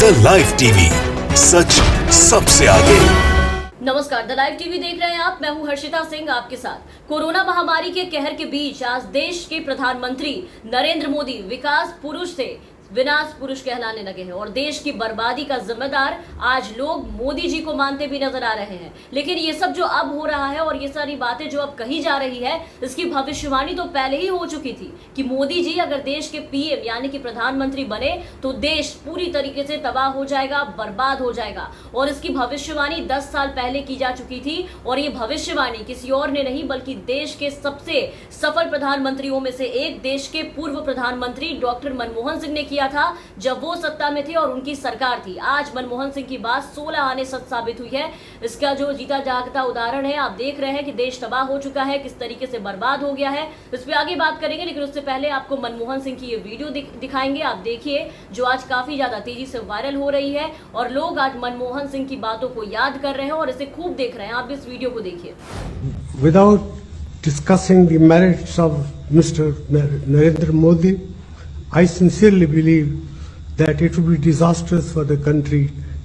The live TV, सच सबसे आगे। नमस्कार, द लाइव टीवी देख रहे हैं आप। मैं हूं हर्षिता सिंह आपके साथ। कोरोना महामारी के कहर के बीच आज देश के प्रधानमंत्री नरेंद्र मोदी विकास पुरुष से विनाश पुरुष कहलाने लगे हैं और देश की बर्बादी का जिम्मेदार आज लोग मोदी जी को मानते भी नजर आ रहे हैं। लेकिन ये सब जो अब हो रहा है और ये सारी बातें जो अब कही जा रही है, इसकी भविष्यवाणी तो पहले ही हो चुकी थी कि मोदी जी अगर देश के पीएम यानी कि प्रधानमंत्री बने तो देश पूरी तरीके से तबाह हो जाएगा, बर्बाद हो जाएगा। और इसकी भविष्यवाणी 10 साल पहले की जा चुकी थी और ये भविष्यवाणी किसी और ने नहीं बल्कि देश के सबसे सफल प्रधानमंत्रियों में से एक, देश के पूर्व प्रधानमंत्री डॉक्टर मनमोहन सिंह ने किया था जब वो सत्ता में थे और उनकी सरकार थी। आज मनमोहन सिंह की बात 16 आने सच साबित हुई है। इसका जो जीता जागता उदाहरण है, आप देख रहे हैं कि देश तबाह हो चुका है, किस तरीके से बर्बाद हो गया है। इस पे आगे बात करेंगे, लेकिन उससे पहले आपको मनमोहन सिंह की ये वीडियो दिखाएंगे। आप देखिए, जो आज काफी ज्यादा तेजी से वायरल हो रही है और लोग आज मनमोहन सिंह की बातों को याद कर रहे हैं और इसे खूब देख रहे हैं। आप इस वीडियो को देखिए। Without discussing the merits of Mr. Narendra Modi, I sincerely believe that it would be disastrous for the country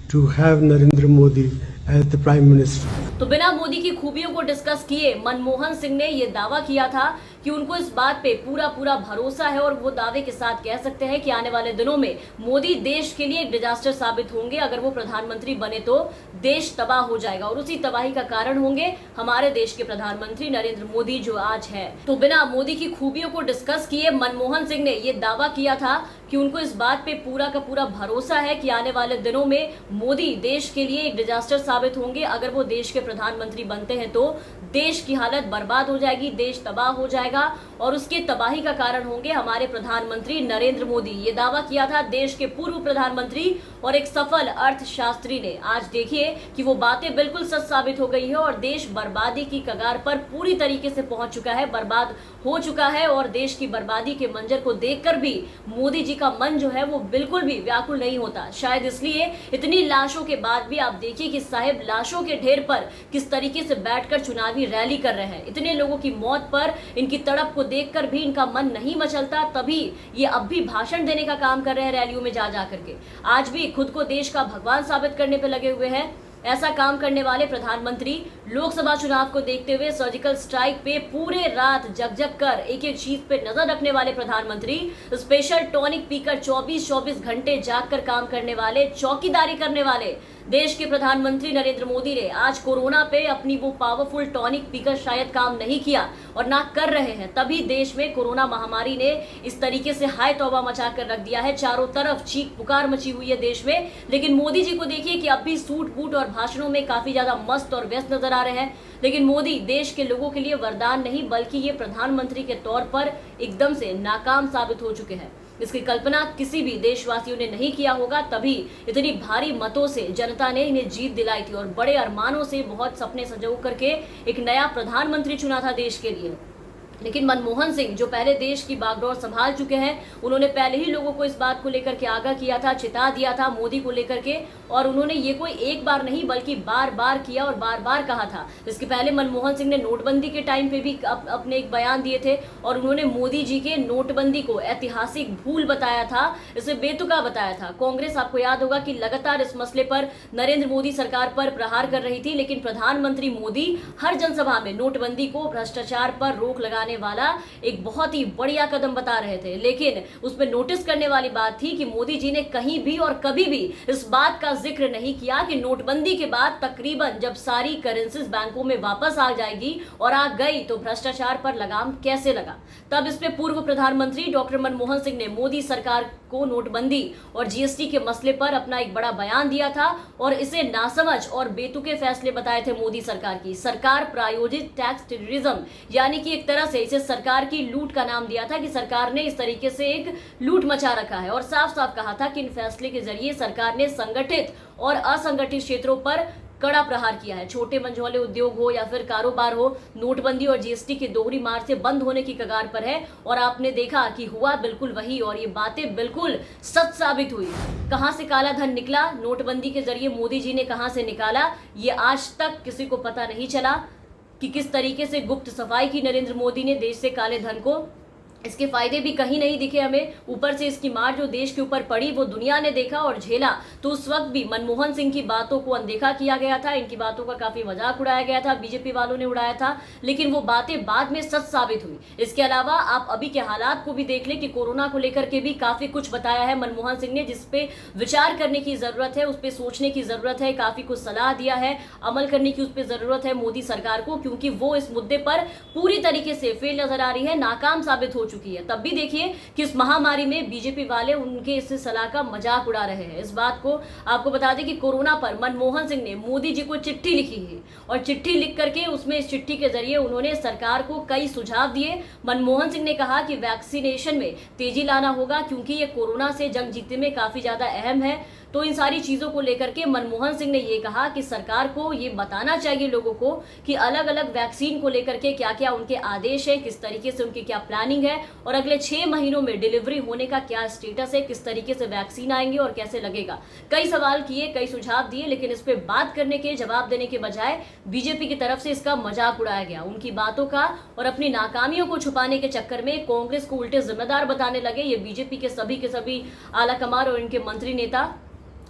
to have Narendra Modi as the Prime Minister. तो बिना मोदी की खूबियों को डिस्कस किए मनमोहन सिंह ने यह दावा किया था कि उनको इस बात पे पूरा भरोसा है और वो दावे के साथ कह सकते हैं कि आने वाले दिनों में मोदी देश के लिए एक डिजास्टर साबित होंगे। अगर वो प्रधानमंत्री बने तो देश तबाह हो जाएगा और उसी तबाही का कारण होंगे हमारे देश के प्रधानमंत्री नरेंद्र मोदी जो आज है। तो बिना मोदी की खूबियों को डिस्कस किए मनमोहन सिंह ने यह दावा किया था कि उनको इस बात पे पूरा भरोसा है कि आने वाले दिनों में मोदी देश के लिए एक डिजास्टर साबित होंगे। अगर वो देश के प्रधानमंत्री बनते हैं तो देश की हालत बर्बाद हो जाएगी, देश तबाह हो जाएगा और उसके तबाही का कारण होंगे हमारे प्रधानमंत्री नरेंद्र मोदी। ये दावा किया था देश के पूर्व प्रधानमंत्री और एक सफल अर्थशास्त्री ने। आज देखिए कि वो बातें बिल्कुल सच साबित हो गई है और देश बर्बादी की कगार पर पूरी तरीके से पहुंच चुका है, बर्बाद हो चुका है। और देश की बर्बादी के मंजर को देखकर भी मोदी जी का मन जो है वो बिल्कुल भी व्याकुल नहीं होता। शायद इसलिए इतनी लाशों के बाद भी आप देखिए कि साहिब लाशों के ढेर पर किस तरीके से बैठकर चुनावी रैली कर रहे हैं। इतने लोगों की मौत पर इनकी तड़प को देखकर भी इनका मन नहीं मचलता, तभी ये अब भी भाषण देने का काम कर रहे हैं रैलियों में जा करके। आज भी खुद को देश का भगवान साबित करने पे लगे हुए हैं। ऐसा काम करने वाले प्रधानमंत्री लोकसभा चुनाव को देखते हुए सर्जिकल स्ट्राइक पे पूरे रात जग कर एक चीज पे नजर रखने वाले प्रधानमंत्री, स्पेशल टॉनिक पीकर 24 घंटे जाग कर काम करने वाले, चौकीदारी करने वाले देश के प्रधानमंत्री नरेंद्र मोदी ने आज कोरोना पे अपनी वो पावरफुल टॉनिक पीकर शायद काम नहीं किया और ना कर रहे हैं। तभी देश में कोरोना महामारी ने इस तरीके से हाय तौबा मचा कर रख दिया है। चारों तरफ चीख पुकार मची हुई है देश में। लेकिन मोदी जी को देखिए कि अब भी सूट बूट और भाषणों में काफी ज्यादा मस्त और व्यस्त नजर आ रहे हैं। लेकिन मोदी देश के लोगों के लिए वरदान नहीं बल्कि ये प्रधानमंत्री के तौर पर एकदम से नाकाम साबित हो चुके हैं। इसकी कल्पना किसी भी देशवासियों ने नहीं किया होगा, तभी इतनी भारी मतों से जनता ने इन्हें जीत दिलाई थी और बड़े अरमानों से बहुत सपने सजो करके एक नया प्रधानमंत्री चुना था देश के लिए। लेकिन मनमोहन सिंह जो पहले देश की बागडोर संभाल चुके हैं, उन्होंने पहले ही लोगों को इस बात को लेकर के आगाह किया था, चिता दिया था मोदी को लेकर के। और उन्होंने ये कोई एक बार नहीं बल्कि बार किया और बार कहा था। इसके पहले मनमोहन सिंह ने नोटबंदी के टाइम पे भी अपने एक बयान दिए थे और उन्होंने मोदी जी के नोटबंदी को ऐतिहासिक भूल बताया था, इसे बेतुका बताया था। कांग्रेस, आपको याद होगा कि लगातार इस मसले पर नरेंद्र मोदी सरकार पर प्रहार कर रही थी, लेकिन प्रधानमंत्री मोदी हर जनसभा में नोटबंदी को भ्रष्टाचार पर रोक लगाने वाला एक बहुत ही बढ़िया कदम बता रहे थे। लेकिन उसमें नोटिस करने वाली बात थी कि मोदी जी ने कहीं भी और कभी भी इस बात का जिक्र नहीं किया कि नोटबंदी के बाद तकरीबन जब सारी करेंसीज बैंकों में वापस आ जाएगी और आ गई तो भ्रष्टाचार पर लगाम कैसे लगा। तब इस पे पूर्व प्रधानमंत्री डॉक्टर मनमोहन सिंह ने मोदी सरकार को नोटबंदी और जीएसटी के मसले पर अपना एक बड़ा बयान दिया था और इसे नासमझ और बेतुके फैसले बताए थे मोदी सरकार की। सरकार प्रायोजित टैक्स टेररिज्म यानी कि एक तरह से इसे सरकार की लूट का नाम दिया था कि सरकार ने इस तरीके से एक लूट मचा रखा है और साफ कहा था कि इन फैसले के जरिए सरकार ने संगठित और असंगठित क्षेत्रों पर कड़ा प्रहार किया है। छोटे मंझौले उद्योग हो या फिर कारोबार हो, नोटबंदी और जीएसटी की दोहरी मार से बंद होने की कगार पर है और आपने देखा कि हुआ बिल्कुल वही और ये बातें बिल्कुल सच साबित हुई। कहां से काला धन निकला, नोटबंदी के जरिए मोदी जी ने कहां से निकाला, ये आज तक किसी को पता नहीं चला कि किस तरीके से गुप्त सफाई की नरेंद्र मोदी ने देश से काले धन को इसके फायदे भी कहीं नहीं दिखे हमें। ऊपर से इसकी मार जो देश के ऊपर पड़ी वो दुनिया ने देखा और झेला। तो उस वक्त भी मनमोहन सिंह की बातों को अनदेखा किया गया था, इनकी बातों का काफी मजाक उड़ाया गया था, बीजेपी वालों ने उड़ाया था, लेकिन वो बातें बाद में सच साबित हुई। इसके अलावा आप अभी के हालात को भी देख लें कि कोरोना को लेकर के भी काफी कुछ बताया है मनमोहन सिंह ने, जिसपे विचार करने की जरूरत है, उस पर सोचने की जरूरत है, काफी कुछ सलाह दिया है, अमल करने की उस पर जरूरत है मोदी सरकार को, क्योंकि वो इस मुद्दे पर पूरी तरीके से फेल नजर आ रही है, नाकाम साबित हो चुकी है। तब भी देखिए कि इस महामारी में बीजेपी वाले उनके इस सलाह का मजाक उड़ा रहे हैं। इस बात को आपको बता दें कि कोरोना पर मनमोहन सिंह ने मोदी जी को चिट्ठी लिखी है और चिट्ठी लिख करके उसमें इस चिट्ठी के जरिए उन्होंने सरकार को कई सुझाव दिए। मनमोहन सिंह ने कहा कि वैक्सीनेशन में तेजी लाना होगा, क्योंकि ये कोरोना से जंग जीतने में काफी ज्यादा अहम है। तो इन सारी चीजों को लेकर के मनमोहन सिंह ने ये कहा कि सरकार को ये बताना चाहिए लोगों को कि अलग अलग वैक्सीन को लेकर के क्या क्या उनके आदेश है, किस तरीके से उनकी क्या प्लानिंग है और अगले 6 महीनों में डिलीवरी होने का क्या स्टेटस है, किस तरीके से वैक्सीन आएंगे और कैसे लगेगा। कई सवाल किए, कई सुझाव दिए, लेकिन इस पे बात करने के, जवाब देने के बजाय बीजेपी की तरफ से इसका मजाक उड़ाया गया। उनकी बातों का और अपनी नाकामियों को छुपाने के चक्कर में कांग्रेस को उल्टे जिम्मेदार बताने लगे ये बीजेपी के सभी आला कमान और इनके मंत्री नेता।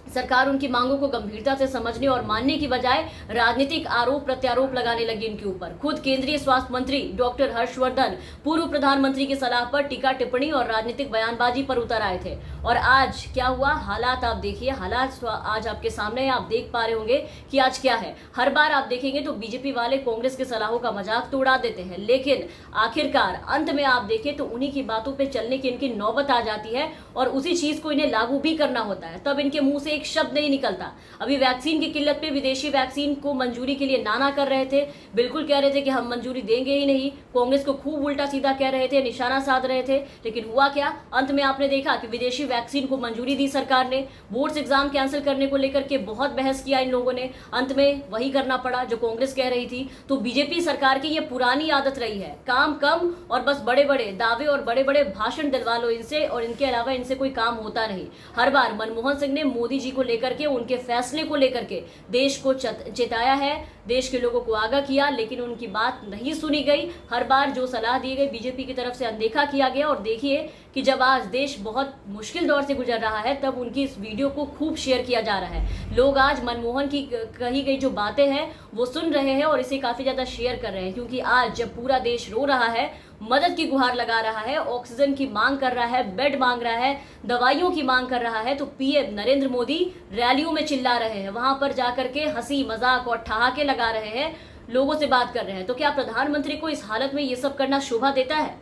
सरकार उनकी मांगों को गंभीरता से समझने और मानने की बजाय राजनीतिक आरोप प्रत्यारोप लगाने लगी इनके ऊपर। खुद केंद्रीय स्वास्थ्य मंत्री डॉक्टर हर्षवर्धन पूर्व प्रधानमंत्री की सलाह पर टीका टिप्पणी और राजनीतिक बयानबाजी पर उतर आए थे। और आज क्या हुआ, हालात आप देखिए, हालात आज आपके सामने आप देख पा रहे होंगे कि आज क्या है। हर बार आप देखेंगे तो बीजेपी वाले कांग्रेस की सलाहों का मजाक तो उड़ा देते हैं, लेकिन आखिरकार अंत में आप देखें तो उन्हीं की बातों पर चलने की इनकी नौबत आ जाती है और उसी चीज को इन्हें लागू भी करना होता है। तब इनके मुंह से एक शब्द नहीं निकलता। अभी वैक्सीन की किल्लत पे विदेशी वैक्सीन को मंजूरी के लिए नाना कर रहे थे, बिल्कुल कह रहे थे कि हम मंजूरी देंगे ही नहीं, कांग्रेस को खूब उल्टा सीधा कह रहे थे, निशाना साध रहे थे, लेकिन हुआ क्या, अंत में आपने देखा कि विदेशी वैक्सीन को मंजूरी दी सरकार ने। बोर्ड्स एग्जाम कैंसिल करने को लेकर के बहुत बहस किया इन लोगों ने, अंत में वही करना पड़ा जो कांग्रेस कह रही थी। तो बीजेपी सरकार की ये पुरानी आदत रही है, काम कम और बस बड़े बड़े दावे और बड़े बड़े भाषण दिलवा लो इनसे, और इनके अलावा इनसे कोई काम होता नहीं। हर बार मनमोहन सिंह ने मोदी जी को लेकर के, उनके फैसले को लेकर के देश को चेताया है, देश के लोगों को आगाह किया, लेकिन उनकी बात नहीं सुनी गई। हर बार जो सलाह दी गई बीजेपी की तरफ से अनदेखा किया गया। और देखिए कि जब आज देश बहुत मुश्किल दौर से गुजर रहा है तब उनकी इस वीडियो को खूब शेयर किया जा रहा है। लोग आज मनमोहन की कही गई जो बातें हैं वो सुन रहे हैं और इसे काफी ज्यादा शेयर कर रहे हैं, क्योंकि आज जब पूरा देश रो रहा है, मदद की गुहार लगा रहा है, ऑक्सीजन की मांग कर रहा है, बेड मांग रहा है, दवाइयों की मांग कर रहा है, तो पीएम नरेंद्र मोदी रैलियों में चिल्ला रहे हैं, वहां पर जाकर के हंसी मजाक और ठहाके लगा रहे हैं, लोगों से बात कर रहे हैं। तो क्या प्रधानमंत्री को इस हालत में ये सब करना शोभा देता है?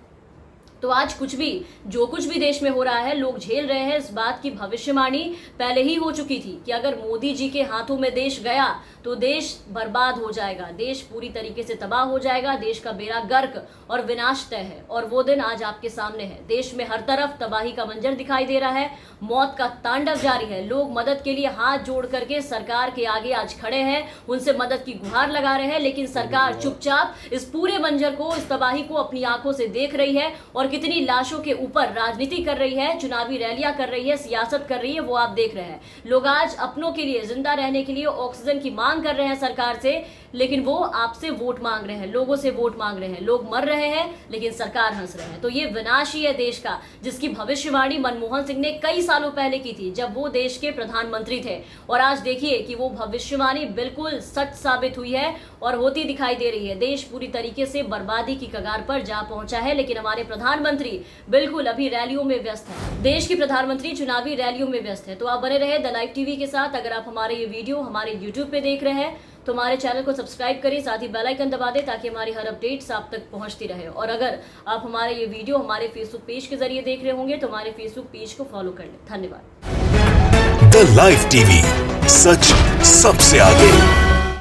तो आज जो कुछ भी देश में हो रहा है, लोग झेल रहे हैं। इस बात की भविष्यवाणी पहले ही हो चुकी थी कि अगर मोदी जी के हाथों में देश गया तो देश बर्बाद हो जाएगा, देश पूरी तरीके से तबाह हो जाएगा, देश का बेड़ा गर्क और विनाश तय है। और वो दिन आज आपके सामने है। देश में हर तरफ तबाही का मंजर दिखाई दे रहा है, मौत का तांडव जारी है। लोग मदद के लिए हाथ जोड़ करके सरकार के आगे आज खड़े हैं, उनसे मदद की गुहार लगा रहे हैं, लेकिन सरकार चुपचाप इस पूरे मंजर को, इस तबाही को अपनी आंखों से देख रही है और कितनी लाशों के ऊपर राजनीति कर रही है, चुनावी रैलियां कर रही है, सियासत कर रही है, वो आप देख रहे हैं। लोग आज अपनों के लिए, जिंदा रहने के लिए ऑक्सीजन की मांग कर रहे हैं सरकार से, लेकिन वो आपसे वोट मांग रहे हैं, लोगों से वोट मांग रहे हैं। लोग मर रहे हैं लेकिन सरकार हंस रहे हैं। तो ये विनाश ही है देश का, जिसकी भविष्यवाणी मनमोहन सिंह ने कई सालों पहले की थी जब वो देश के प्रधानमंत्री थे। और आज देखिए कि वो भविष्यवाणी बिल्कुल सच साबित हुई है और होती दिखाई दे रही है। देश पूरी तरीके से बर्बादी की कगार पर जा पहुंचा है, लेकिन हमारे प्रधानमंत्री बिल्कुल अभी रैलियों में व्यस्त है। देश की प्रधानमंत्री चुनावी रैलियों में व्यस्त है। तो आप बने रहे द लाइव टीवी के साथ। अगर आप हमारे ये वीडियो हमारे यूट्यूब पे देख रहे हैं तो हमारे चैनल को सब्सक्राइब करें, साथ ही बेल आइकन दबा दें ताकि हमारी हर अपडेट्स आप तक पहुंचती रहे। और अगर आप हमारे ये वीडियो हमारे फेसबुक पेज के जरिए देख रहे होंगे तो हमारे फेसबुक पेज को फॉलो कर लें। धन्यवाद। द लाइव टीवी, सच सबसे आगे।